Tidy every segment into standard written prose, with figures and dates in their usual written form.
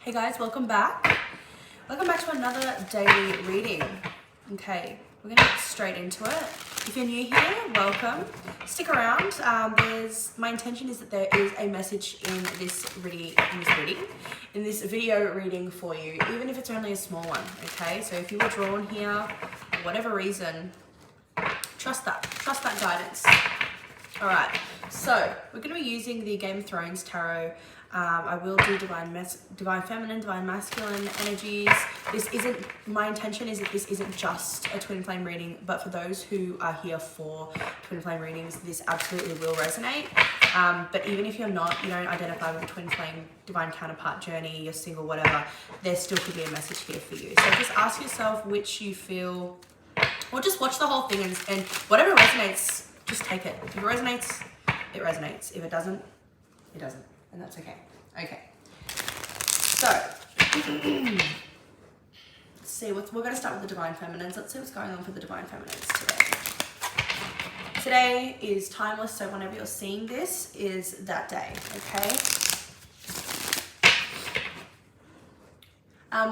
Hey guys, welcome back. Welcome back to another daily reading. Okay, we're gonna get straight into it. If you're new here, welcome. Stick around. My intention is that there is a message in this video reading for you, even if it's only a small one. Okay, so if you were drawn here, for whatever reason, trust that guidance. All right, so we're going to be using the Game of Thrones tarot. I will do divine feminine, divine masculine energies. My intention is that this isn't just a twin flame reading, but for those who are here for twin flame readings, this absolutely will resonate. But even if you don't identify with a twin flame divine counterpart journey, you're single, whatever, there still could be a message here for you. So just ask yourself which you feel, or just watch the whole thing and whatever resonates, just take it. If it resonates, it resonates. If it doesn't, it doesn't. And that's okay. Okay. So, let's see. We're going to start with the Divine Feminines. Let's see what's going on for the Divine Feminines today. Today is timeless, so whenever you're seeing this is that day, okay?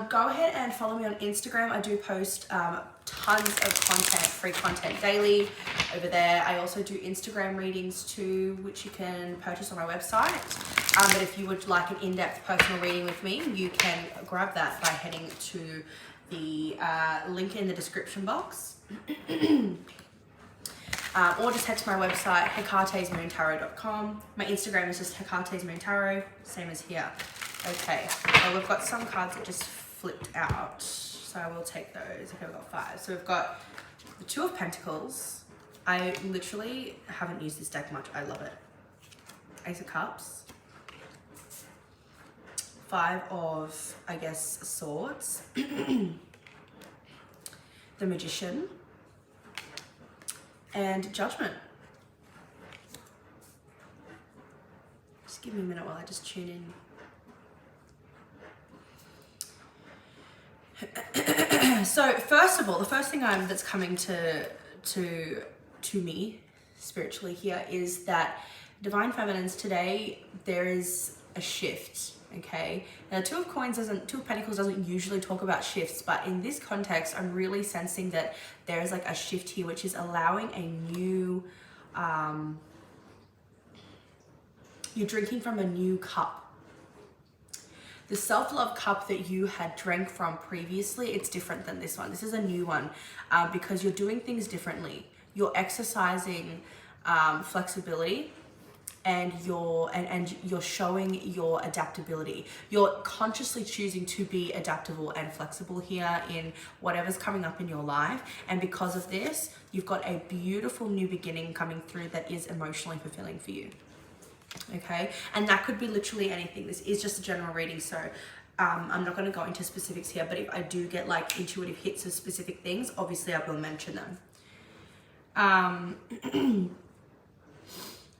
Go ahead and follow me on Instagram. I do post tons of content, free content daily over there. I also do Instagram readings too, which you can purchase on my website. But if you would like an in-depth personal reading with me, you can grab that by heading to the link in the description box. Or just head to my website, hecatesmoontarot.com. My Instagram is just hecatesmoontarot, same as here. Okay, well, we've got some cards that just flipped out, so I will take those. Okay, we've got 5. So we've got the 2 of Pentacles. I literally haven't used this deck much. I love it. Ace of Cups. 5 of, I guess, Swords. The Magician. And Judgment. Just give me a minute while I just tune in. So first of all, the first thing that's coming to me spiritually here is that Divine Feminines today, there is a shift. Okay, now Two of Pentacles doesn't usually talk about shifts, but in this context, I'm really sensing that there is like a shift here, which is allowing a new, you're drinking from a new cup. The self-love cup that you had drank from previously, it's different than this one. This is a new one because you're doing things differently. You're exercising flexibility, and you're showing your adaptability. You're consciously choosing to be adaptable and flexible here in whatever's coming up in your life. And because of this, you've got a beautiful new beginning coming through that is emotionally fulfilling for you. Okay, and that could be literally anything. This is just a general reading, so I'm not going to go into specifics here, but if I do get like intuitive hits of specific things, obviously I will mention them.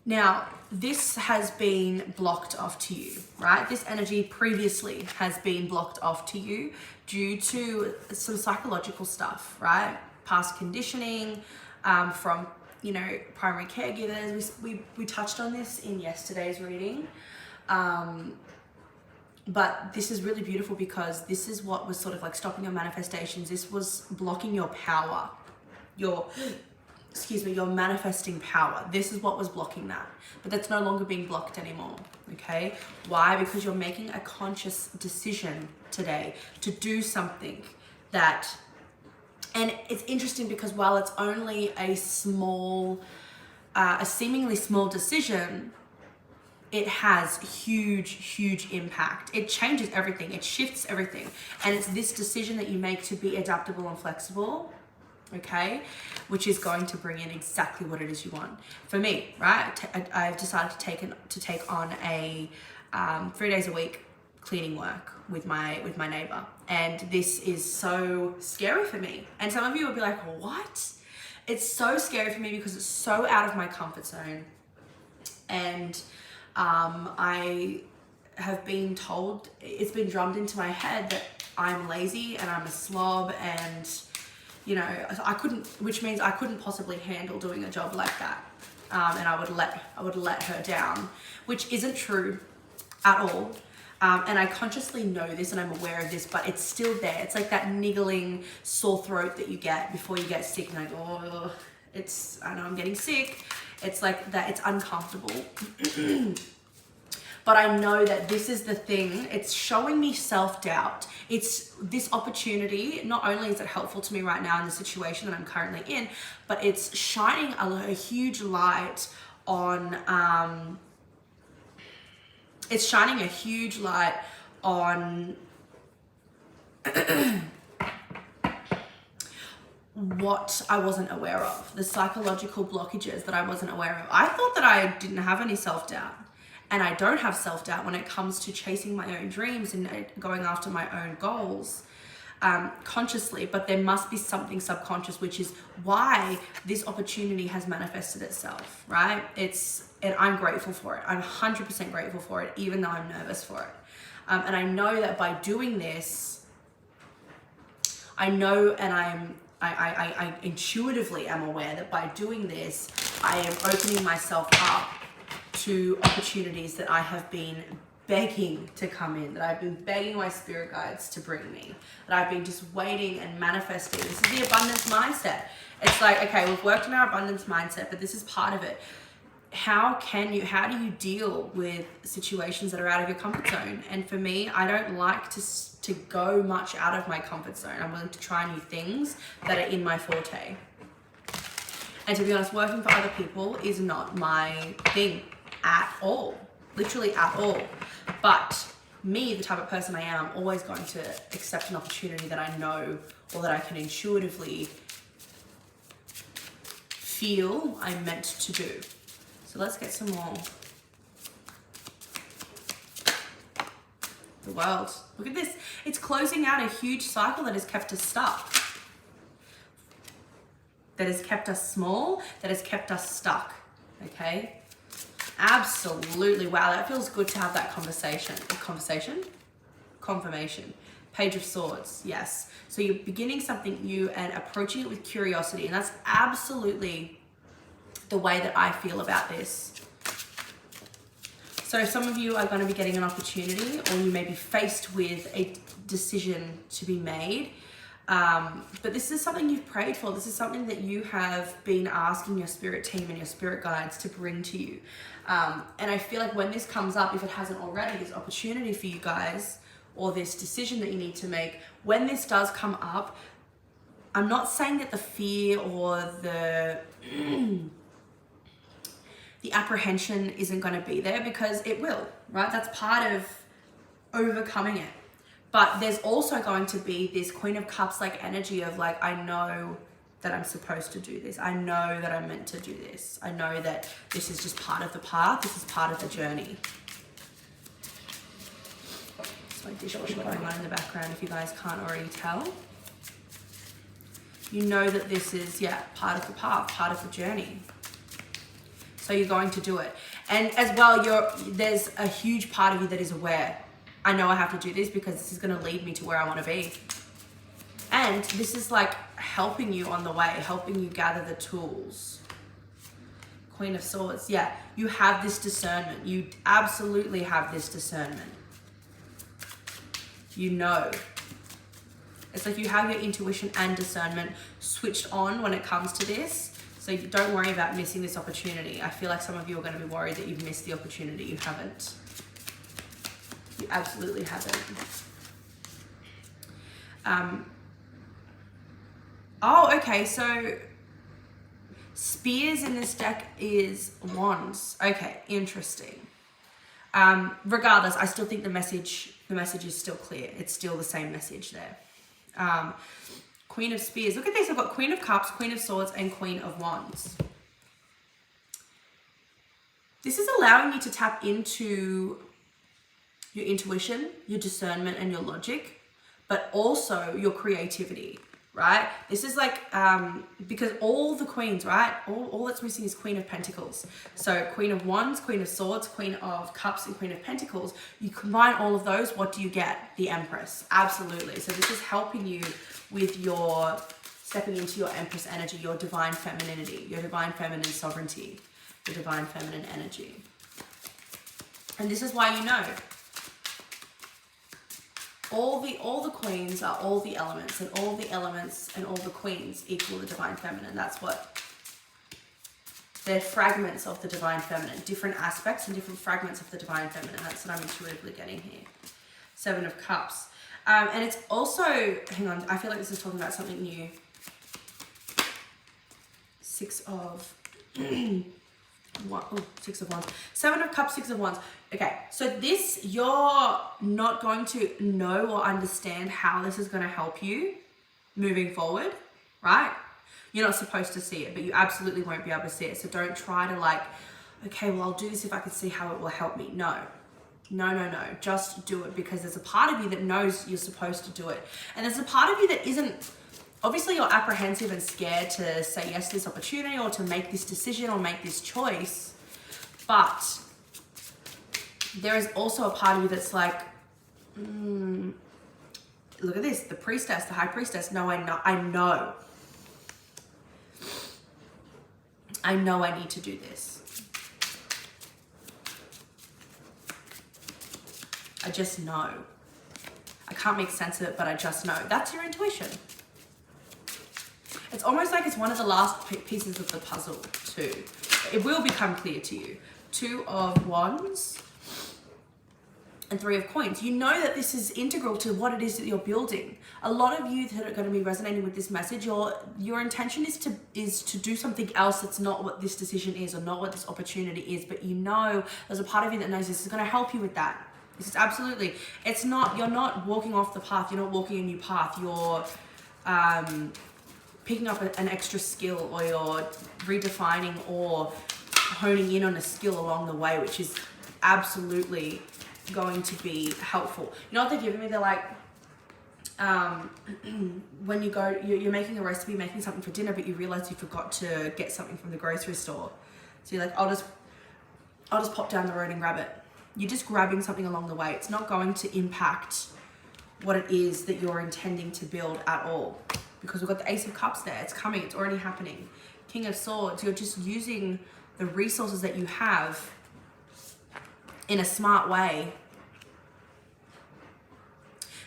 Now, this has been blocked off to you, right? This energy previously has been blocked off to you due to some psychological stuff, right? Past conditioning, from primary caregivers. We touched on this in yesterday's reading. But this is really beautiful because this is what was sort of like stopping your manifestations. This was blocking your power, your manifesting power. This is what was blocking that. But that's no longer being blocked anymore, okay? Why? Because you're making a conscious decision today to do something that, and it's interesting because while it's only a seemingly small decision, it has huge impact. It changes everything. It shifts everything. And it's this decision that you make to be adaptable and flexible, okay, which is going to bring in exactly what it is you want. For me, right, I've decided to take on a 3 days a week cleaning work with my neighbor, and this is so scary for me. And some of you will be like, what? It's so scary for me because it's so out of my comfort zone, and I have been told, it's been drummed into my head that I'm lazy and I'm a slob, and I couldn't, which means I couldn't possibly handle doing a job like that, and I would let her down, which isn't true at all. And I consciously know this and I'm aware of this, but it's still there. It's like that niggling sore throat that you get before you get sick, and like, oh, I know I'm getting sick. It's like that, it's uncomfortable. But I know that this is the thing, it's showing me self-doubt. It's this opportunity, not only is it helpful to me right now in the situation that I'm currently in, but it's shining a huge light on, what I wasn't aware of, the psychological blockages that I wasn't aware of. I thought that I didn't have any self-doubt. And I don't have self-doubt when it comes to chasing my own dreams and going after my own goals consciously, but there must be something subconscious, which is why this opportunity has manifested itself, right? And I'm grateful for it. I'm 100% grateful for it, even though I'm nervous for it. And I know that by doing this, I know, and I intuitively am aware that by doing this, I am opening myself up to opportunities that I have been begging to come in, that I've been begging my spirit guides to bring me, that I've been just waiting and manifesting. This is the abundance mindset. It's like, okay, we've worked on our abundance mindset, but this is part of it. How do you deal with situations that are out of your comfort zone? And for me, I don't like to go much out of my comfort zone. I'm willing to try new things that are in my forte. And to be honest, working for other people is not my thing at all, literally at all. But me, the type of person I am, I'm always going to accept an opportunity that I know or that I can intuitively feel I'm meant to do. So let's get some more. The world. Look at this. It's closing out a huge cycle that has kept us stuck. That has kept us small, that has kept us stuck. Okay? Absolutely. Wow, that feels good to have that confirmation. Page of Swords. Yes. So you're beginning something new and approaching it with curiosity. And that's absolutely the way that I feel about this. So some of you are going to be getting an opportunity, or you may be faced with a decision to be made. But this is something you've prayed for. This is something that you have been asking your spirit team and your spirit guides to bring to you. And I feel like when this comes up, if it hasn't already, this opportunity for you guys, or this decision that you need to make, when this does come up, I'm not saying that the fear or the apprehension isn't going to be there, because it will, right? That's part of overcoming it. But there's also going to be this Queen of Cups like energy of like, I know that I'm supposed to do this. I know that I'm meant to do this. I know that this is just part of the path. This is part of the journey. So my dishwasher going on in the background, if you guys can't already tell. You know that this is, part of the path, part of the journey. So you're going to do it. And as well, there's a huge part of you that is aware. I know I have to do this because this is going to lead me to where I want to be. And this is like helping you on the way, helping you gather the tools. Queen of Swords. Yeah, you have this discernment. You absolutely have this discernment. You know. It's like you have your intuition and discernment switched on when it comes to this. So don't worry about missing this opportunity. I feel like some of you are going to be worried that you've missed the opportunity. You haven't. You absolutely haven't. Okay, so spears in this deck is wands. Okay, interesting. Regardless, I still think the message is still clear. It's still the same message there. Queen of Spears. Look at this. I've got Queen of Cups, Queen of Swords, and Queen of Wands. This is allowing you to tap into your intuition, your discernment, and your logic, but also your creativity, right? This is like, because all the queens, right? All that's missing is Queen of Pentacles. So Queen of Wands, Queen of Swords, Queen of Cups, and Queen of Pentacles. You combine all of those, what do you get? The Empress. Absolutely. So this is helping you with your stepping into your Empress energy, your divine femininity, your divine feminine sovereignty, your divine feminine energy. And this is why you know. all the queens are all the elements, and all the elements and all the queens equal the divine feminine. That's what they're fragments of the divine feminine, different aspects and different fragments of the divine feminine. That's what I'm intuitively getting here. 7 of Cups. And it's also, hang on, I feel like this is talking about something new. 6 of 6 of Wands. 7 of Cups, 6 of Wands. Okay, so this, you're not going to know or understand how this is going to help you moving forward, right? You're not supposed to see it, but you absolutely won't be able to see it. So don't try to like, okay, well, I'll do this if I can see how it will help me. No. Just do it, because there's a part of you that knows you're supposed to do it. And there's a part of you that isn't. Obviously, you're apprehensive and scared to say yes to this opportunity or to make this decision or make this choice. But there is also a part of you that's like, look at this, the priestess, the high priestess. No, I know I need to do this. I just know. I can't make sense of it, but I just know. That's your intuition. It's almost like it's one of the last pieces of the puzzle too. It will become clear to you. 2 of Wands and 3 of Coins. You know that this is integral to what it is that you're building. A lot of you that are going to be resonating with this message, your intention is to do something else that's not what this decision is or not what this opportunity is, but you know there's a part of you that knows this is going to help you with that. This is absolutely, it's not, you're not walking off the path, you're not walking a new path, you're picking up an extra skill, or you're redefining or honing in on a skill along the way, which is absolutely going to be helpful. You know what they're giving me? They're like, when you go, you're making a recipe, making something for dinner, but you realize you forgot to get something from the grocery store. So you're like, I'll just pop down the road and grab it. You're just grabbing something along the way. It's not going to impact what it is that you're intending to build at all, because we've got the Ace of Cups there. It's coming. It's already happening. King of Swords. You're just using the resources that you have in a smart way.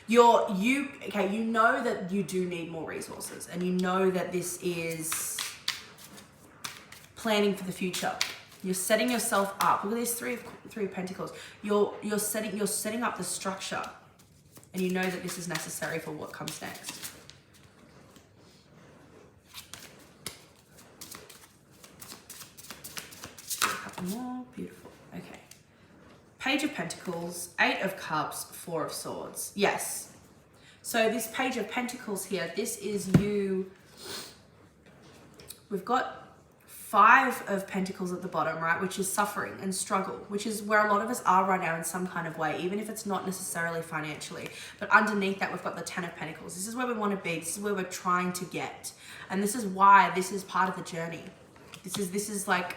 You know that you do need more resources, and you know that this is planning for the future. You're setting yourself up. Look at this three of Pentacles. You're setting up the structure, and you know that this is necessary for what comes next. A couple more. Beautiful. Okay. Page of Pentacles, 8 of Cups, 4 of Swords. Yes. So this Page of Pentacles here, this is you. We've got 5 of Pentacles at the bottom, right? Which is suffering and struggle, which is where a lot of us are right now in some kind of way, even if it's not necessarily financially. But underneath that, we've got the 10 of Pentacles. This is where we want to be. This is where we're trying to get. And this is why this is part of the journey. This is like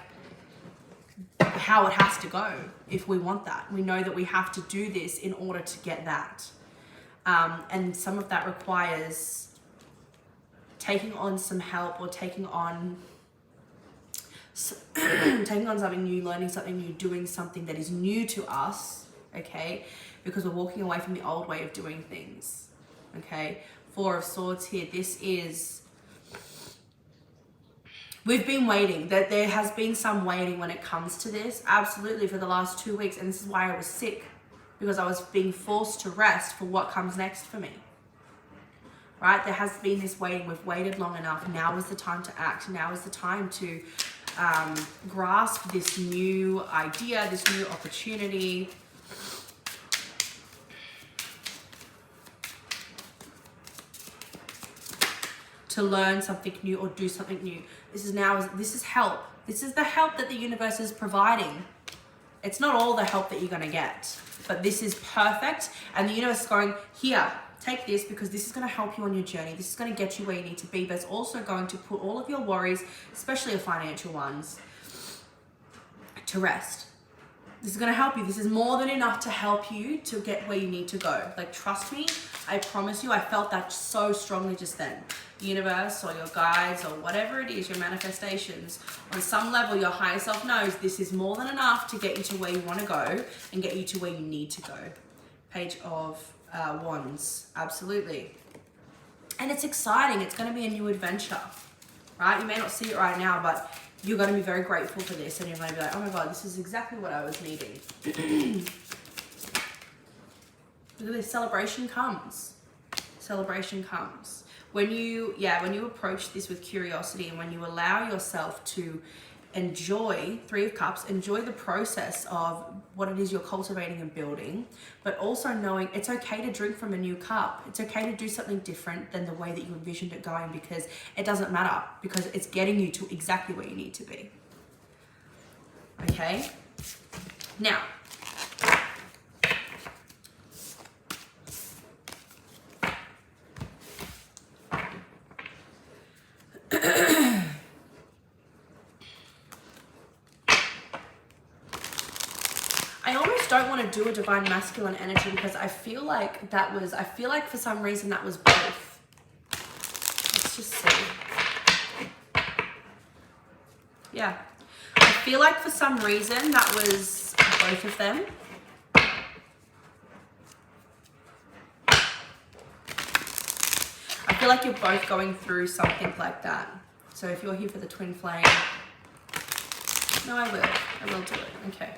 how it has to go if we want that. We know that we have to do this in order to get that. And some of that requires taking on some help, or taking on something new, learning something new, doing something that is new to us, okay? Because we're walking away from the old way of doing things, okay? 4 of Swords here. This is, we've been waiting. That there has been some waiting when it comes to this, absolutely, for the last 2 weeks. And this is why I was sick, because I was being forced to rest for what comes next for me. Right? There has been this waiting. We've waited long enough. Now is the time to act. Now is the time to grasp this new idea, this new opportunity. To learn something new or do something new. This is help. This is the help that the universe is providing. It's not all the help that you're going to get, but this is perfect. And the universe is going, here, take this, because this is going to help you on your journey. This is going to get you where you need to be, but it's also going to put all of your worries, especially your financial ones, to rest. This is going to help you. This is more than enough to help you to get where you need to go. Like, trust me, I promise you, I felt that so strongly just then. The universe, or your guides, or whatever it is, your manifestations, on some level, your higher self knows this is more than enough to get you to where you want to go and get you to where you need to go. Page of Wands, absolutely. And it's exciting. It's going to be a new adventure, right? You may not see it right now, but you're going to be very grateful for this, and you're going to be like, oh my God, this is exactly what I was needing. Look at this, celebration comes. Celebration comes. When you approach this with curiosity, and when you allow yourself to enjoy, Three of Cups, enjoy the process of what it is you're cultivating and building, but also knowing it's okay to drink from a new cup. It's okay to do something different than the way that you envisioned it going, because it doesn't matter, because it's getting you to exactly where you need to be. Okay? Now, I almost don't want to do a divine masculine energy, because I feel like for some reason that was both. Let's just see. Yeah. I feel like for some reason that was both of them. I feel like you're both going through something like that. So if you're here for the twin flame, no, I will do it. Okay.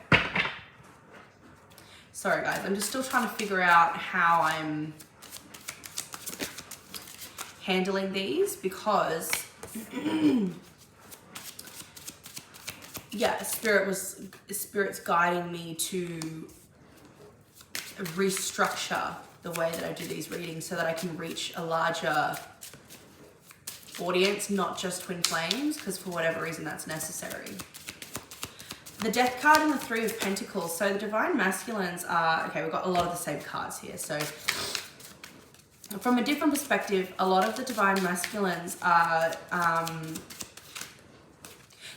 Sorry guys, I'm just still trying to figure out how I'm handling these, because yeah, Spirit's guiding me to restructure the way that I do these readings so that I can reach a larger audience, not just twin flames, because for whatever reason that's necessary. The Death card and the Three of Pentacles. So the Divine Masculines are, okay, we've got a lot of the same cards here. So from a different perspective, a lot of the Divine Masculines are,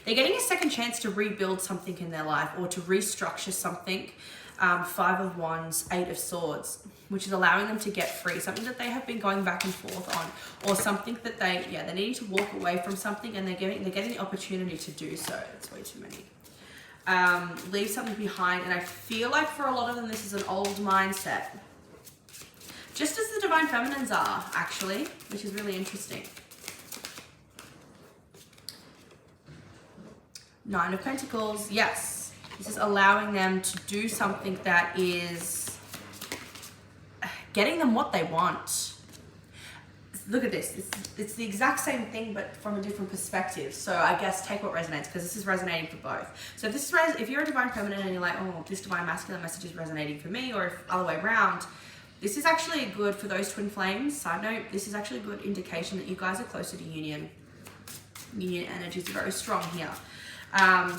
they're getting a second chance to rebuild something in their life, or to restructure something. Five of Wands, Eight of Swords, which is allowing them to get free, something that they have been going back and forth on, or something that they need to walk away from something, and they're getting the opportunity to do so. It's way too many. Leave something behind, and I feel like for a lot of them this is an old mindset, just as the Divine Feminines are, actually, which is really interesting. Nine of Pentacles, yes, this is allowing them to do something that is getting them what they want. Look at this. It's the exact same thing, but from a different perspective. So I guess take what resonates, because this is resonating for both. So if you're a Divine Feminine and you're like, oh, this Divine Masculine message is resonating for me, or if other way around, this is actually good for those twin flames. Side note, this is actually a good indication that you guys are closer to union. Union energies are very strong here.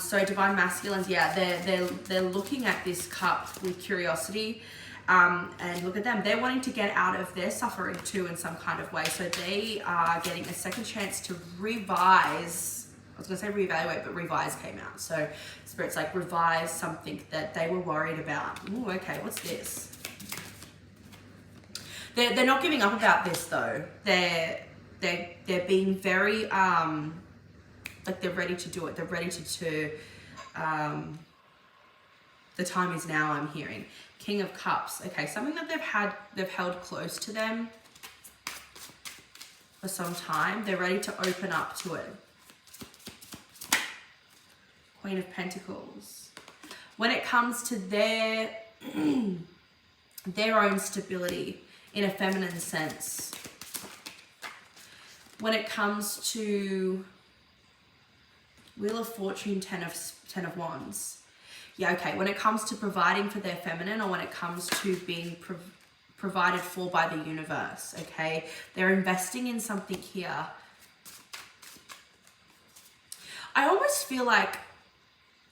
So Divine Masculines, yeah, they're looking at this cup with curiosity. And look at them, they're wanting to get out of their suffering too in some kind of way. So they are getting a second chance to revise. I was going to say reevaluate, but revise came out. So Spirit's like, revise something that they were worried about. Ooh, okay, what's this? They're not giving up about this though. They're being very, like they're ready to do it. They're ready to the time is now, I'm hearing. King of Cups. Okay, something that they've held close to them for some time. They're ready to open up to it. Queen of Pentacles. When it comes to their own stability in a feminine sense. When it comes to Wheel of Fortune, Ten of Wands. Yeah, okay, when it comes to providing for their feminine, or when it comes to being provided for by the universe, okay? They're investing in something here. I almost feel like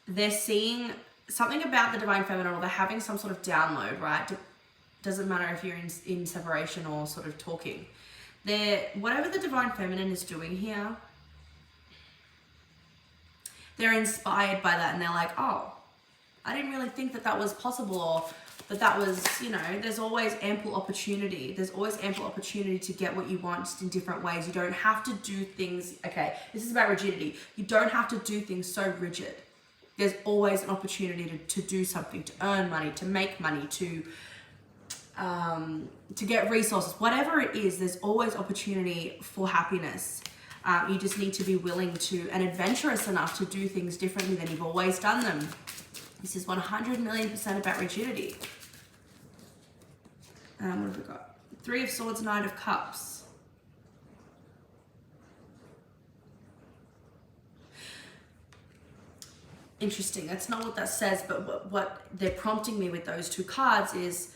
they're seeing something about the Divine Feminine, or they're having some sort of download, right? Doesn't matter if you're in separation or sort of talking. Whatever the Divine Feminine is doing here, they're inspired by that, and they're like, oh, I didn't really think that was possible, or that was, you know, there's always ample opportunity. There's always ample opportunity to get what you want, just in different ways. You don't have to do things, okay, this is about rigidity. You don't have to do things so rigid. There's always an opportunity to do something, to earn money, to make money, to to get resources, whatever it is, there's always opportunity for happiness. You just need to be willing to and adventurous enough to do things differently than you've always done them. This is 100,000,000% about rigidity. What have we got? Three of Swords, Knight of Cups. Interesting. That's not what that says, but what they're prompting me with those two cards is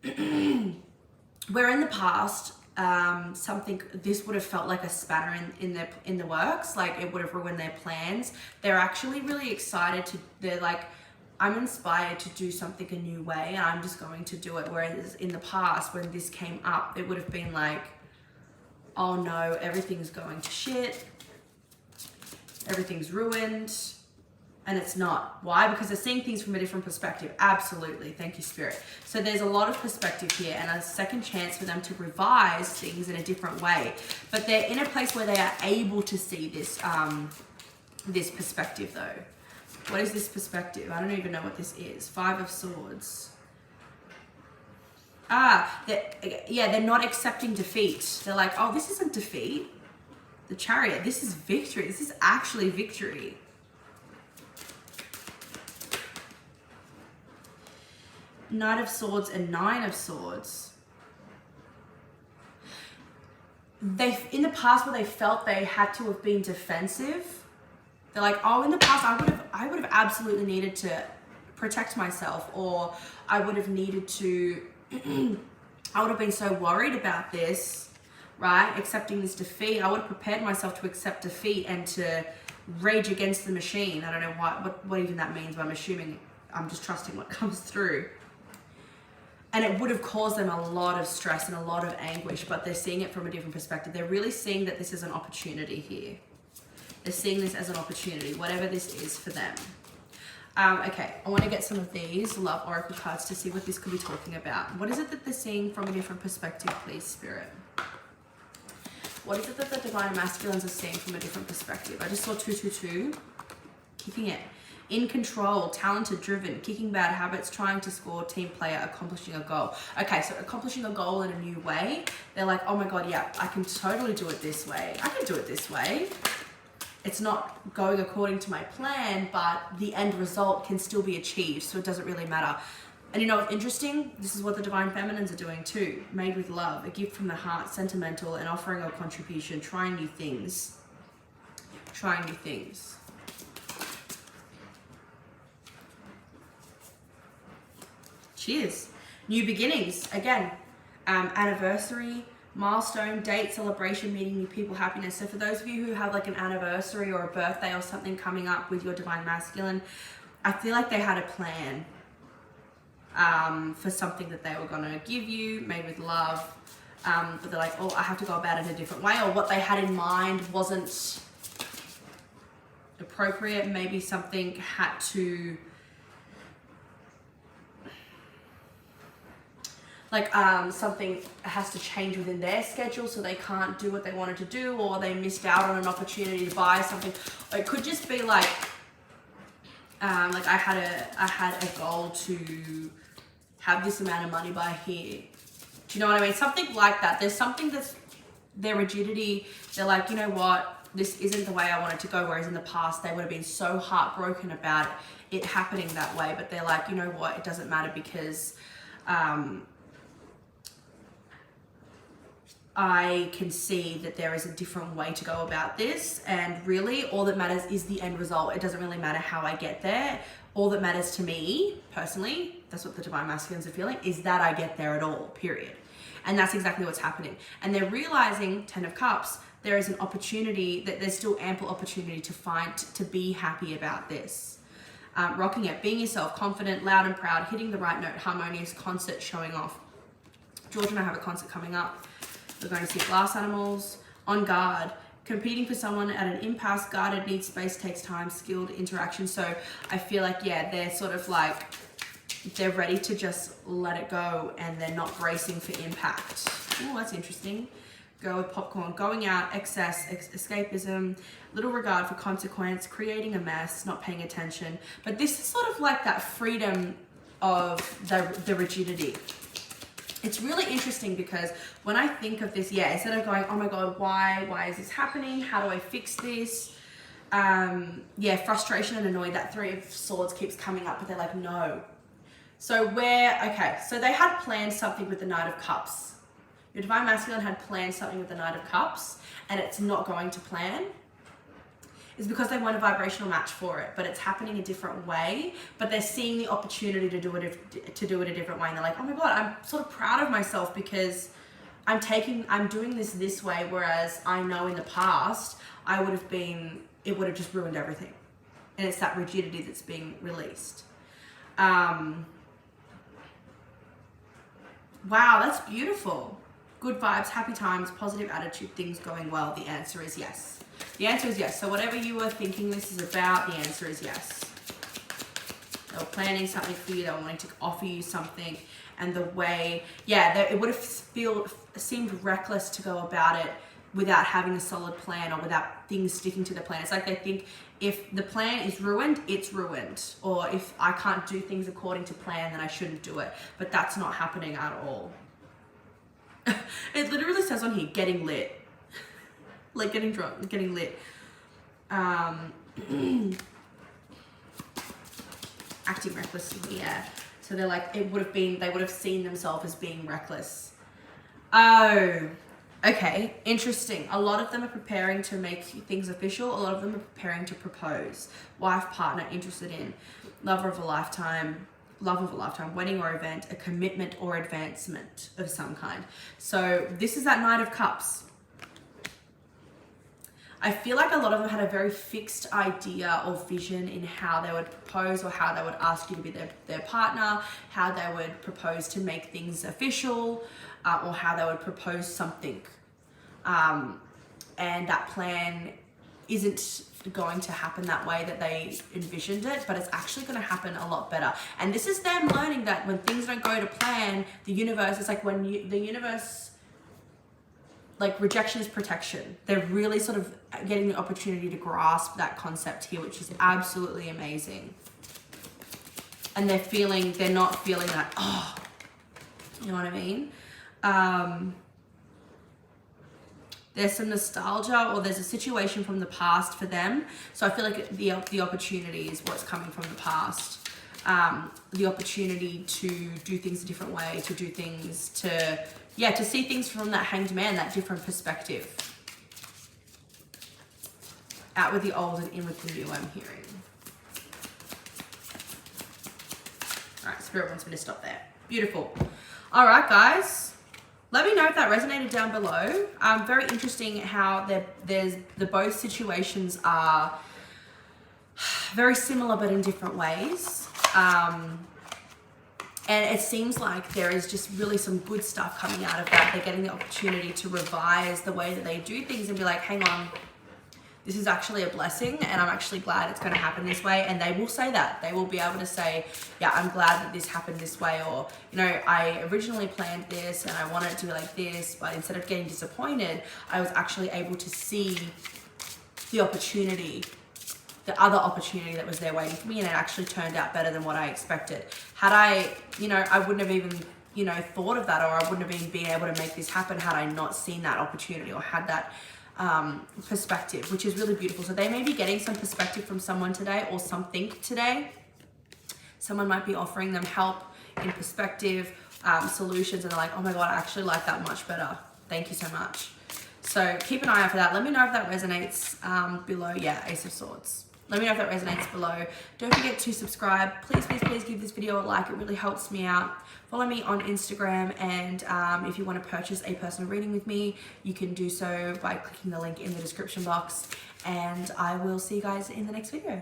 where in the past this would have felt like a spanner in the works, like it would have ruined their plans. They're actually really excited they're like, I'm inspired to do something a new way and I'm just going to do it. Whereas in the past when this came up, it would have been like, oh no, everything's going to shit, everything's ruined. And it's not. Why? Because they're seeing things from a different perspective. Absolutely. Thank you, Spirit. So there's a lot of perspective here and a second chance for them to revise things in a different way. But they're in a place where they are able to see this, this perspective though. What is this perspective? I don't even know what this is. Five of Swords. They're not accepting defeat. They're like, oh, this isn't defeat. The Chariot, this is victory. This is actually victory. Knight of Swords and Nine of Swords. In the past where they felt they had to have been defensive, they're like, oh, in the past I would have absolutely needed to protect myself, or I would have needed to I would have been so worried about this, right? Accepting this defeat. I would have prepared myself to accept defeat and to rage against the machine. I don't know what even that means, but I'm assuming I'm just trusting what comes through. And it would have caused them a lot of stress and a lot of anguish, but they're seeing it from a different perspective. They're really seeing that this is an opportunity here. They're seeing this as an opportunity, whatever this is for them. Okay, I want to get some of these Love Oracle cards to see what this could be talking about. What is it that they're seeing from a different perspective, please, Spirit? What is it that the Divine Masculines are seeing from a different perspective? I just saw 222, kicking it. In control, talented, driven, kicking bad habits, trying to score, team player, accomplishing a goal. Okay, so accomplishing a goal in a new way. They're like, oh my God, yeah, I can totally do it this way. I can do it this way. It's not going according to my plan, but the end result can still be achieved, so it doesn't really matter. And you know what's interesting? This is what the Divine Feminines are doing too. Made with love, a gift from the heart, sentimental, and offering a contribution, trying new things. Trying new things. Cheers. New beginnings. Again, anniversary, milestone, date, celebration, meeting new people, happiness. So for those of you who have like an anniversary or a birthday or something coming up with your Divine Masculine, I feel like they had a plan for something that they were going to give you, made with love. But they're like, oh, I have to go about it in a different way. Or what they had in mind wasn't appropriate. Maybe something had to... something has to change within their schedule so they can't do what they wanted to do, or they missed out on an opportunity to buy something. Or it could just be like I had a goal to have this amount of money by here. Do you know what I mean? Something like that. There's something that's their rigidity. They're like, you know what? This isn't the way I wanted to go. Whereas in the past, they would have been so heartbroken about it happening that way. But they're like, you know what? It doesn't matter because I can see that there is a different way to go about this, and really all that matters is the end result. It doesn't really matter how I get there. All that matters to me personally, that's what the Divine Masculines are feeling, is that I get there at all, period. And that's exactly what's happening. And they're realizing, 10 of Cups, there is an opportunity, that there's still ample opportunity to find, to be happy about this. Rocking it, being yourself, confident, loud and proud, hitting the right note, harmonious, concert, showing off. George and I have a concert coming up. We're going to see glass animals, on guard, competing for someone at an impasse, guarded, needs space, takes time, skilled interaction. So I feel like, yeah, they're sort of like, they're ready to just let it go and they're not bracing for impact. Oh, that's interesting. Go with popcorn, going out, excess, escapism, little regard for consequence, creating a mess, not paying attention. But this is sort of like that freedom of the rigidity. it's really interesting because when I think of this, yeah, instead of going, oh my God, why is this happening? How do I fix this? Yeah, frustration and annoyed, that Three of Swords keeps coming up, but they're like, no. So so they had planned something with the Knight of Cups. Your Divine Masculine had planned something with the Knight of Cups, and it's not going to plan. It's because they want a vibrational match for it, but it's happening a different way, but they're seeing the opportunity to do it a different way, and they're like, oh my God, I'm sort of proud of myself because I'm doing this way, whereas I know in the past, it would have just ruined everything. And it's that rigidity that's being released. Wow, that's beautiful. Good vibes, happy times, positive attitude, things going well. The answer is yes. The answer is yes. So whatever you were thinking this is about, the answer is yes. They were planning something for you. They were wanting to offer you something. And the way, it would have seemed reckless to go about it without having a solid plan or without things sticking to the plan. It's like they think if the plan is ruined, it's ruined. Or if I can't do things according to plan, then I shouldn't do it. But that's not happening at all. It literally says on here, getting lit. Like getting drunk, getting lit. Acting recklessly, yeah. So they're like, they would have seen themselves as being reckless. Oh, okay, interesting. A lot of them are preparing to make things official. A lot of them are preparing to propose. Wife, partner, interested in, lover of a lifetime, wedding or event, a commitment or advancement of some kind. So this is that Knight of Cups. I feel like a lot of them had a very fixed idea or vision in how they would propose or how they would ask you to be their partner, how they would propose to make things official, or how they would propose something. And that plan isn't going to happen that way that they envisioned it, but it's actually going to happen a lot better. And this is them learning that when things don't go to plan, the universe, it's like when the universe, like rejection is protection. They're really sort of getting the opportunity to grasp that concept here, which is absolutely amazing. And they're not feeling that, oh, you know what I mean? There's some nostalgia or there's a situation from the past for them. So I feel like the opportunity is what's coming from the past. The opportunity to do things a different way, to do things to see things from that Hanged Man, that different perspective. Out with the old and in with the new, I'm hearing. All right, Spirit wants me to stop there. Beautiful. All right, guys. Let me know if that resonated down below. Very interesting how the both situations are very similar but in different ways. And it seems like there is just really some good stuff coming out of that. They're getting the opportunity to revise the way that they do things and be like, hang on, this is actually a blessing and I'm actually glad it's going to happen this way. And they will say that. They will be able to say, yeah, I'm glad that this happened this way. Or, you know, I originally planned this and I wanted it to be like this, but instead of getting disappointed, I was actually able to see the opportunity, the other opportunity that was there waiting for me, and it actually turned out better than what I expected. Had I, I wouldn't have even, thought of that, or I wouldn't have been able to make this happen had I not seen that opportunity or had that perspective, which is really beautiful. So they may be getting some perspective from someone today or something today. Someone might be offering them help in perspective, solutions, and they're like, oh my God, I actually like that much better. Thank you so much. So keep an eye out for that. Let me know if that resonates below. Yeah, Ace of Swords. Let me know if that resonates below. Don't forget to subscribe. Please, please, please give this video a like. It really helps me out. Follow me on Instagram, and if you want to purchase a personal reading with me, you can do so by clicking the link in the description box. And I will see you guys in the next video.